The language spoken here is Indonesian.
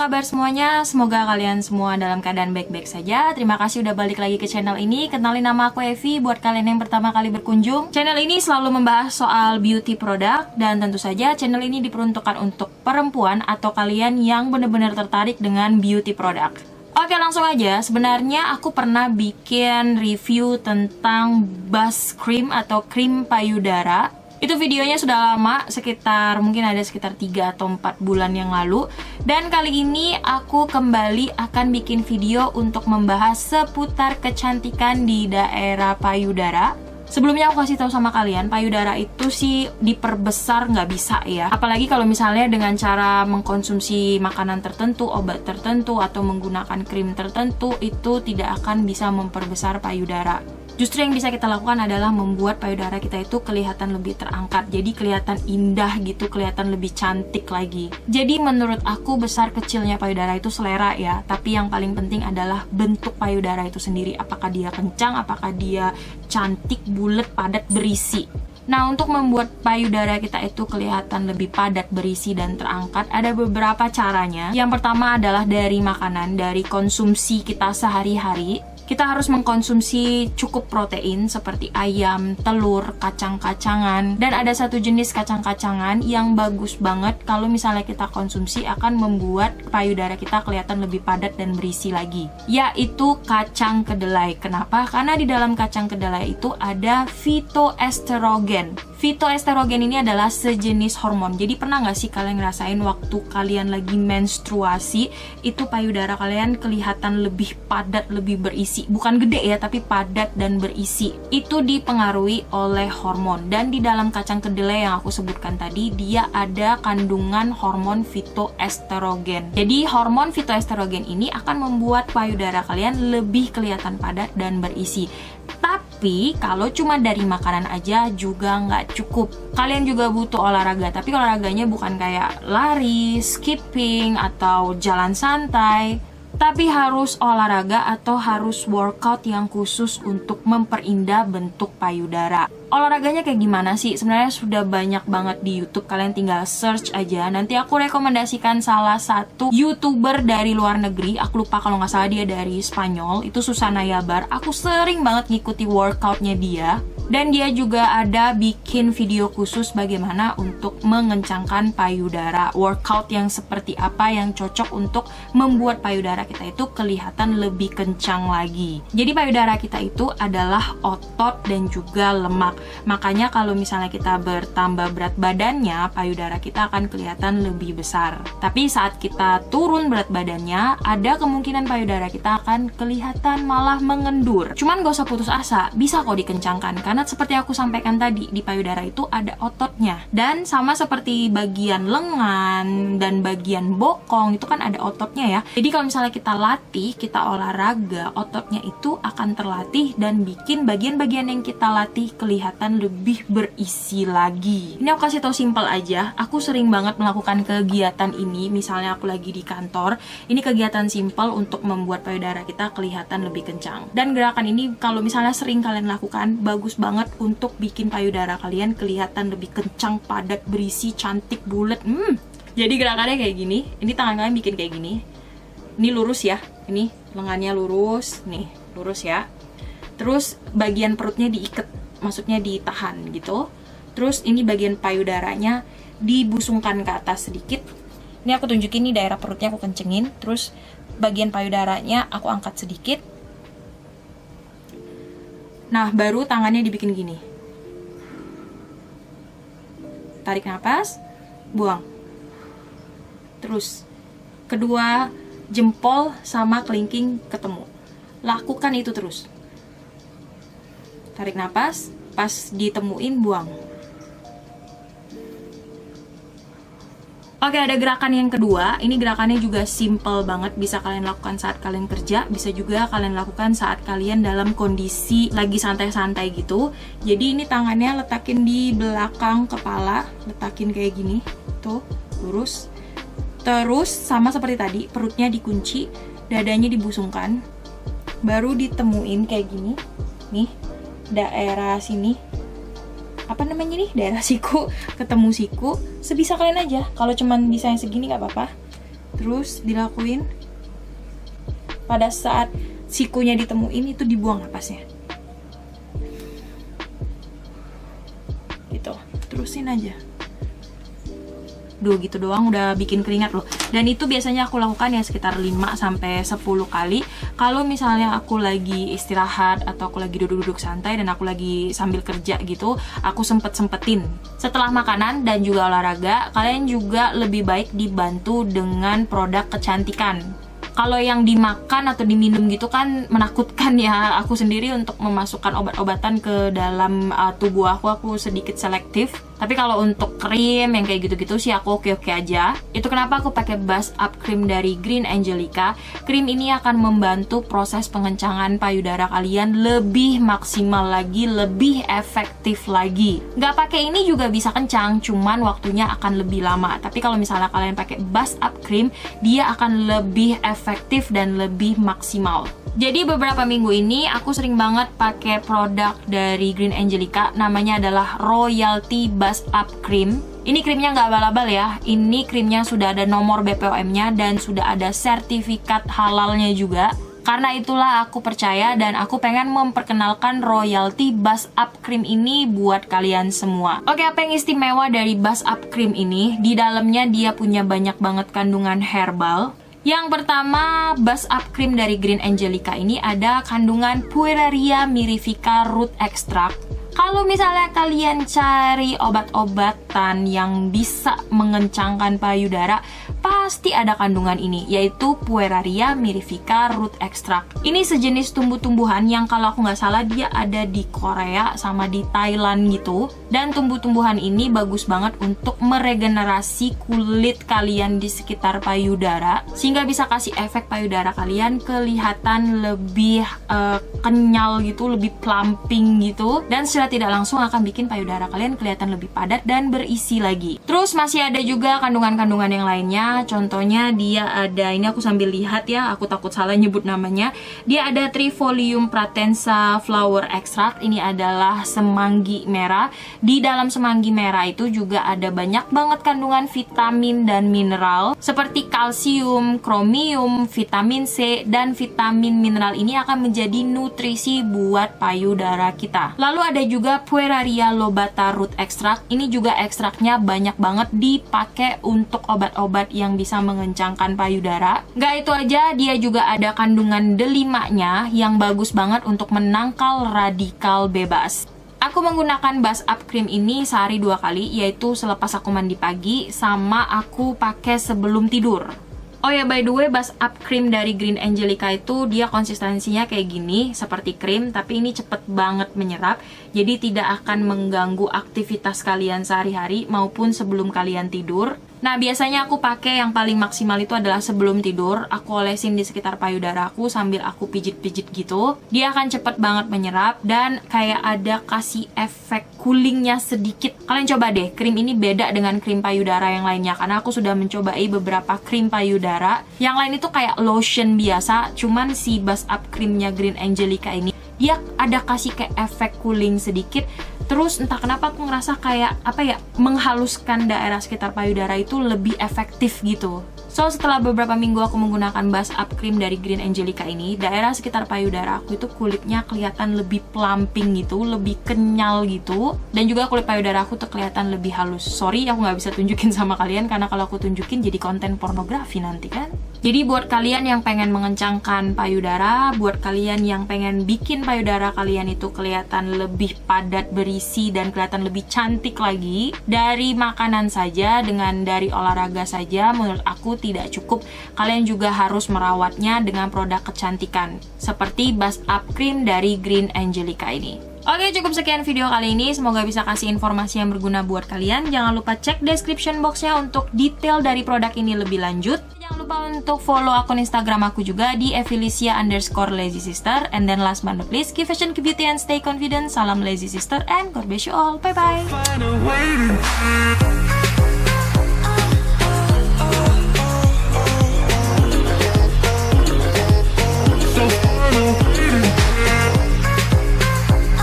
kabar semuanya? Semoga kalian semua dalam keadaan baik-baik saja. Terima kasih udah balik lagi ke channel ini. Kenalin, nama aku Evi. Buat kalian yang pertama kali berkunjung, channel ini selalu membahas soal beauty product. Dan tentu saja channel ini diperuntukkan untuk perempuan atau kalian yang benar-benar tertarik dengan beauty product. Oke, langsung aja. Sebenarnya aku pernah bikin review tentang bus cream atau krim payudara. Itu videonya sudah lama, mungkin ada sekitar 3 atau 4 bulan yang lalu. Dan kali ini aku kembali akan bikin video untuk membahas seputar kecantikan di daerah payudara. Sebelumnya aku kasih tahu sama kalian, payudara itu sih diperbesar nggak bisa ya. Apalagi kalau misalnya dengan cara mengkonsumsi makanan tertentu, obat tertentu, atau menggunakan krim tertentu, itu tidak akan bisa memperbesar payudara. Justru yang bisa kita lakukan adalah membuat payudara kita itu kelihatan lebih terangkat. Jadi kelihatan indah gitu, kelihatan lebih cantik lagi. Jadi menurut aku besar kecilnya payudara itu selera ya. Tapi yang paling penting adalah bentuk payudara itu sendiri. Apakah dia kencang, apakah dia cantik, bulat, padat, berisi. Nah, untuk membuat payudara kita itu kelihatan lebih padat, berisi, dan terangkat, ada beberapa caranya. Yang pertama adalah dari makanan, dari konsumsi kita sehari-hari. Kita harus mengkonsumsi cukup protein seperti ayam, telur, kacang-kacangan. Dan ada satu jenis kacang-kacangan yang bagus banget kalau misalnya kita konsumsi akan membuat payudara kita kelihatan lebih padat dan berisi lagi. Yaitu kacang kedelai. Kenapa? Karena di dalam kacang kedelai itu ada phytoestrogen. Phytoestrogen ini adalah sejenis hormon. Jadi pernah nggak sih kalian ngerasain waktu kalian lagi menstruasi, itu payudara kalian kelihatan lebih padat, lebih berisi. Bukan gede ya, tapi padat dan berisi. Itu dipengaruhi oleh hormon. Dan di dalam kacang kedelai yang aku sebutkan tadi, dia ada kandungan hormon phytoestrogen. Jadi hormon phytoestrogen ini akan membuat payudara kalian lebih kelihatan padat dan berisi. Tapi kalau cuma dari makanan aja juga nggak cukup. Kalian juga butuh olahraga, tapi olahraganya bukan kayak lari, skipping, atau jalan santai. Tapi harus olahraga atau harus workout yang khusus untuk memperindah bentuk payudara. Olahraganya kayak gimana sih? Sebenarnya sudah banyak banget di YouTube, kalian tinggal search aja. Nanti aku rekomendasikan salah satu YouTuber dari luar negeri. Aku lupa kalau nggak salah dia dari Spanyol. Itu Susana Yabar. Aku sering banget ngikuti workoutnya dia. Dan dia juga ada bikin video khusus bagaimana untuk mengencangkan payudara. Workout yang seperti apa yang cocok untuk membuat payudara kita itu kelihatan lebih kencang lagi. Jadi payudara kita itu adalah otot dan juga lemak. Makanya kalau misalnya kita bertambah berat badannya, payudara kita akan kelihatan lebih besar. Tapi saat kita turun berat badannya, ada kemungkinan payudara kita akan kelihatan malah mengendur. Cuman gak usah putus asa, bisa kok dikencangkan. Karena seperti aku sampaikan tadi, di payudara itu ada ototnya. Dan sama seperti bagian lengan dan bagian bokong, itu kan ada ototnya ya. Jadi kalau misalnya kita latih, kita olahraga, ototnya itu akan terlatih dan bikin bagian-bagian yang kita latih kelihatan lebih berisi lagi. Ini aku kasih tau simpel aja. Aku sering banget melakukan kegiatan ini. Misalnya aku lagi di kantor, ini kegiatan simpel untuk membuat payudara kita kelihatan lebih kencang. Dan gerakan ini kalau misalnya sering kalian lakukan, bagus banget untuk bikin payudara kalian kelihatan lebih kencang, padat, berisi, cantik, bulat. Jadi gerakannya kayak gini. Ini tangan kalian bikin kayak gini. Ini lurus ya. Ini lengannya lurus. Nih, lurus ya. Terus bagian perutnya diikat, maksudnya ditahan gitu. Terus ini bagian payudaranya dibusungkan ke atas sedikit. Ini aku tunjukin nih daerah perutnya aku kencengin. Terus bagian payudaranya aku angkat sedikit. Nah, baru tangannya dibikin gini. Tarik nafas, buang. Terus kedua jempol sama kelingking ketemu. Lakukan itu terus. Tarik nafas, pas ditemuin buang. Oke, ada gerakan yang kedua. Ini gerakannya juga simple banget. Bisa kalian lakukan saat kalian kerja. Bisa juga kalian lakukan saat kalian dalam kondisi lagi santai-santai gitu. Jadi ini tangannya letakin di belakang kepala. Letakin kayak gini. Tuh, lurus. Terus sama seperti tadi, perutnya dikunci, dadanya dibusungkan. Baru ditemuin kayak gini. Nih, daerah sini. Apa namanya nih, daerah siku, ketemu siku. Sebisa kalian aja. Kalau cuman bisa yang segini gak apa-apa. Terus dilakuin. Pada saat sikunya ditemuin itu dibuang napasnya. Gitu. Terusin aja. Duh, gitu doang udah bikin keringat loh. Dan itu biasanya aku lakukan ya sekitar 5-10 kali. Kalau misalnya aku lagi istirahat atau aku lagi duduk-duduk santai dan aku lagi sambil kerja gitu, aku sempet-sempetin. Setelah makanan dan juga olahraga, kalian juga lebih baik dibantu dengan produk kecantikan. Kalau yang dimakan atau diminum gitu kan menakutkan ya. Aku sendiri untuk memasukkan obat-obatan ke dalam tubuh aku sedikit selektif. Tapi kalau untuk krim yang kayak gitu-gitu sih aku oke-oke aja. Itu kenapa aku pakai Buzz Up Cream dari Green Angelica. Krim ini akan membantu proses pengencangan payudara kalian lebih maksimal lagi, lebih efektif lagi. Nggak pakai ini juga bisa kencang, cuman waktunya akan lebih lama. Tapi kalau misalnya kalian pakai Buzz Up Cream, dia akan lebih efektif dan lebih maksimal. Jadi beberapa minggu ini aku sering banget pakai produk dari Green Angelica, namanya adalah Royalty Buzz Up Cream. Ini krimnya nggak abal-abal ya, ini krimnya sudah ada nomor BPOM-nya dan sudah ada sertifikat halalnya juga. Karena itulah aku percaya dan aku pengen memperkenalkan Royalty Buzz Up Cream ini buat kalian semua. Oke, apa yang istimewa dari Buzz Up Cream ini? Di dalamnya dia punya banyak banget kandungan herbal. Yang pertama, Buzz Up Cream dari Green Angelica ini ada kandungan Pueraria mirifica root extract. Kalau misalnya kalian cari obat-obatan yang bisa mengencangkan payudara, pasti ada kandungan ini, yaitu Pueraria mirifica root extract. Ini sejenis tumbuh-tumbuhan yang kalau aku nggak salah dia ada di Korea sama di Thailand gitu. Dan tumbuh-tumbuhan ini bagus banget untuk meregenerasi kulit kalian di sekitar payudara, sehingga bisa kasih efek payudara kalian kelihatan lebih kenyal gitu, lebih plumping gitu. Dan secara tidak langsung akan bikin payudara kalian kelihatan lebih padat dan berisi lagi. Terus masih ada juga kandungan-kandungan yang lainnya. Contohnya dia ada, ini aku sambil lihat ya, aku takut salah nyebut namanya. Dia ada Trifolium pratensa flower extract. Ini adalah semanggi merah. Di dalam semanggi merah itu juga ada banyak banget kandungan vitamin dan mineral seperti kalsium, kromium, vitamin C, dan vitamin mineral ini akan menjadi nutrisi buat payudara kita. Lalu ada juga Pueraria lobata root extract. Ini juga ekstraknya banyak banget dipakai untuk obat-obat yang bisa mengencangkan payudara. Nggak itu aja, dia juga ada kandungan delimanya yang bagus banget untuk menangkal radikal bebas. Aku menggunakan Buzz Up Cream ini sehari 2 kali, yaitu selepas aku mandi pagi sama aku pakai sebelum tidur. Oh ya, by the way, Buzz Up Cream dari Green Angelica itu dia konsistensinya kayak gini, seperti krim, tapi ini cepet banget menyerap, jadi tidak akan mengganggu aktivitas kalian sehari-hari maupun sebelum kalian tidur. Nah, biasanya aku pakai yang paling maksimal itu adalah sebelum tidur. Aku olesin di sekitar payudara aku sambil aku pijit-pijit gitu. Dia akan cepet banget menyerap dan kayak ada kasih efek coolingnya sedikit. Kalian coba deh, krim ini beda dengan krim payudara yang lainnya, karena aku sudah mencobai beberapa krim payudara. Yang lain itu kayak lotion biasa, cuman si Buzz Up Creamnya Green Angelica ini dia ada kasih kayak efek cooling sedikit. Terus entah kenapa aku ngerasa kayak apa ya, menghaluskan daerah sekitar payudara itu lebih efektif gitu. So, setelah beberapa minggu aku menggunakan Buzz Up Cream dari Green Angelica ini, daerah sekitar payudara aku itu kulitnya kelihatan lebih plumping gitu, lebih kenyal gitu. Dan juga kulit payudara aku tuh kelihatan lebih halus. Sorry, aku nggak bisa tunjukin sama kalian, karena kalau aku tunjukin jadi konten pornografi nanti kan. Jadi buat kalian yang pengen mengencangkan payudara, buat kalian yang pengen bikin payudara kalian itu kelihatan lebih padat, berisi, dan kelihatan lebih cantik lagi, dari makanan saja, dengan dari olahraga saja, menurut aku tidak cukup. Kalian juga harus merawatnya dengan produk kecantikan, seperti Buzz Up Cream dari Green Angelica ini. Oke, cukup sekian video kali ini. Semoga bisa kasih informasi yang berguna buat kalian. Jangan lupa cek description boxnya untuk detail dari produk ini lebih lanjut. Jangan lupa untuk follow akun Instagram aku juga di @Felicia_LazySister. And then last but not least, keep fashion, keep beauty, and stay confident. Salam Lazy Sister, and God bless you all. Bye-bye.